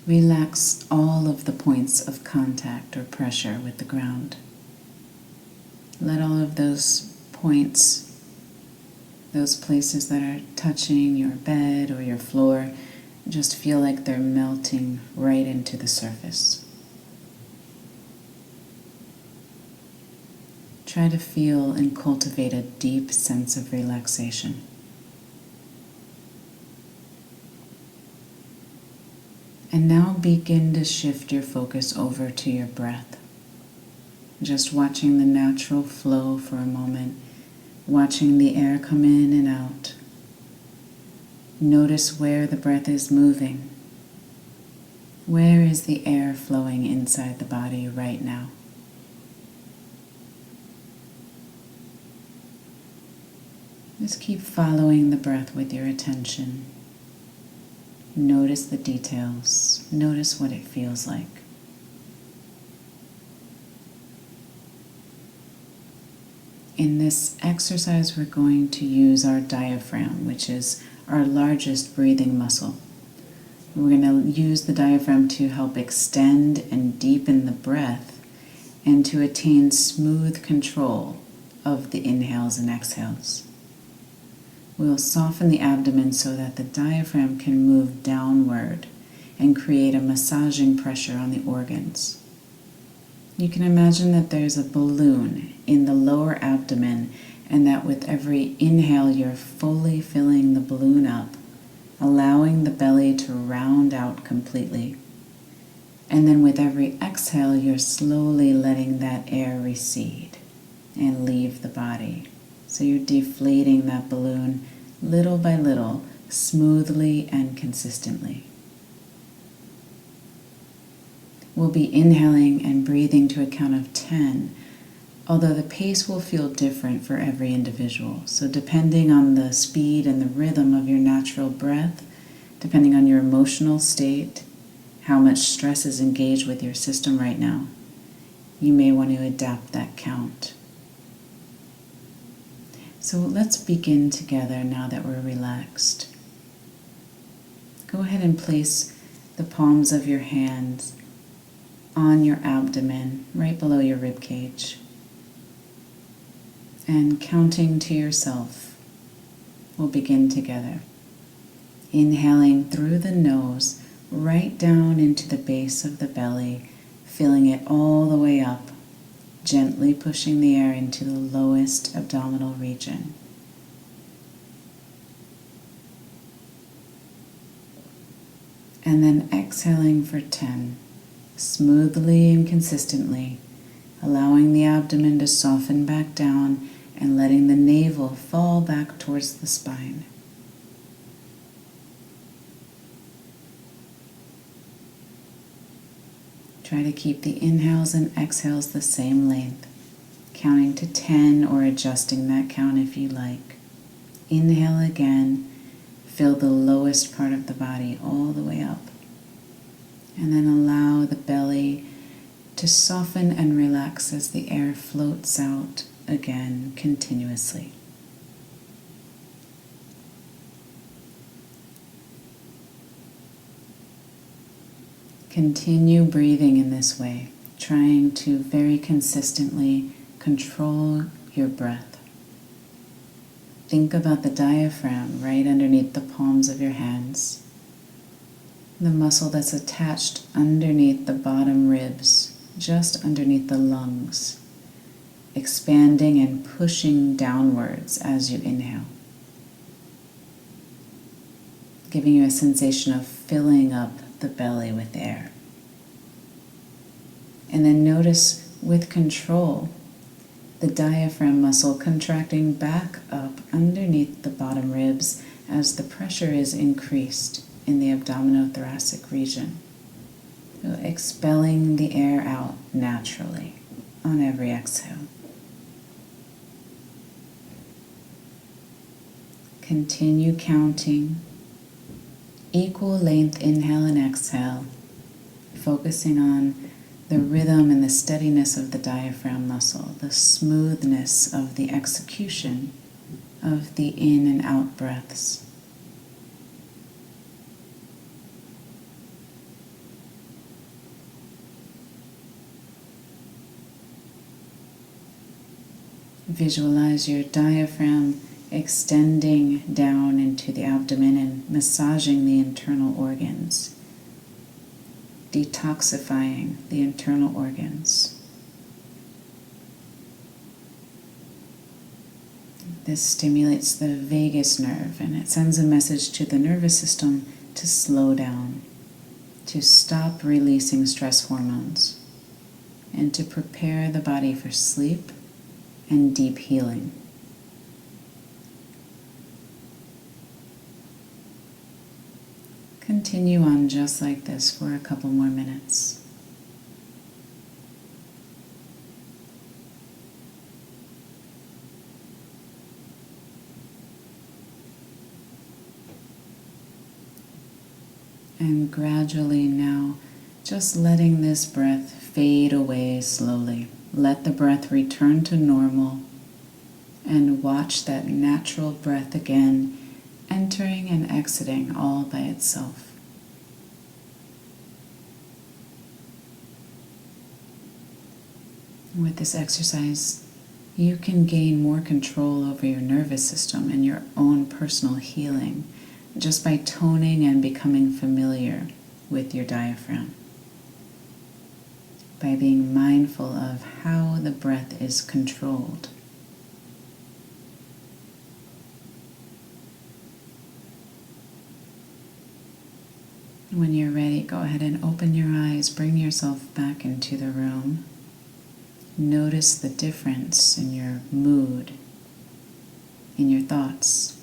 Relax all of the points of contact or pressure with the ground. Let all of those points, those places that are touching your bed or your floor, just feel like they're melting right into the surface. Try to feel and cultivate a deep sense of relaxation. And now begin to shift your focus over to your breath. Just watching the natural flow for a moment, watching the air come in and out. Notice where the breath is moving. Where is the air flowing inside the body right now? Just keep following the breath with your attention. Notice the details. Notice what it feels like. In this exercise, we're going to use our diaphragm, which is our largest breathing muscle. We're going to use the diaphragm to help extend and deepen the breath and to attain smooth control of the inhales and exhales. We'll soften the abdomen so that the diaphragm can move downward and create a massaging pressure on the organs. You can imagine that there's a balloon in the lower abdomen and that with every inhale you're fully filling the balloon up, allowing the belly to round out completely. And then with every exhale you're slowly letting that air recede and leave the body. So you're deflating that balloon little by little, smoothly and consistently. We'll be inhaling and breathing to a count of 10, although the pace will feel different for every individual. So depending on the speed and the rhythm of your natural breath, depending on your emotional state, how much stress is engaged with your system right now, you may want to adapt that count. So let's begin together now that we're relaxed. Go ahead and place the palms of your hands on your abdomen, right below your rib cage. And counting to yourself, we'll begin together. Inhaling through the nose, right down into the base of the belly, filling it all the way up, gently pushing the air into the lowest abdominal region. And then exhaling for 10, smoothly and consistently, allowing the abdomen to soften back down and letting the navel fall back towards the spine. Try to keep the inhales and exhales the same length, counting to 10 or adjusting that count if you like. Inhale again, fill the lowest part of the body all the way up. And then allow the belly to soften and relax as the air floats out again continuously. Continue breathing in this way, trying to very consistently control your breath. Think about the diaphragm right underneath the palms of your hands, the muscle that's attached underneath the bottom ribs, just underneath the lungs, expanding and pushing downwards as you inhale, giving you a sensation of filling up the belly with air. And then notice with control the diaphragm muscle contracting back up underneath the bottom ribs as the pressure is increased in the abdominothoracic region. So expelling the air out naturally on every exhale. Continue counting. Equal length inhale and exhale, focusing on the rhythm and the steadiness of the diaphragm muscle, the smoothness of the execution of the in and out breaths. Visualize your diaphragm extending down into the abdomen and massaging the internal organs, detoxifying the internal organs. This stimulates the vagus nerve, and it sends a message to the nervous system to slow down, to stop releasing stress hormones, and to prepare the body for sleep and deep healing. Continue on just like this for a couple more minutes. And gradually now, just letting this breath fade away slowly. Let the breath return to normal and watch that natural breath again, entering and exiting all by itself. With this exercise, you can gain more control over your nervous system and your own personal healing just by toning and becoming familiar with your diaphragm, by being mindful of how the breath is controlled. When you're ready, go ahead and open your eyes, bring yourself back into the room. Notice the difference in your mood, in your thoughts.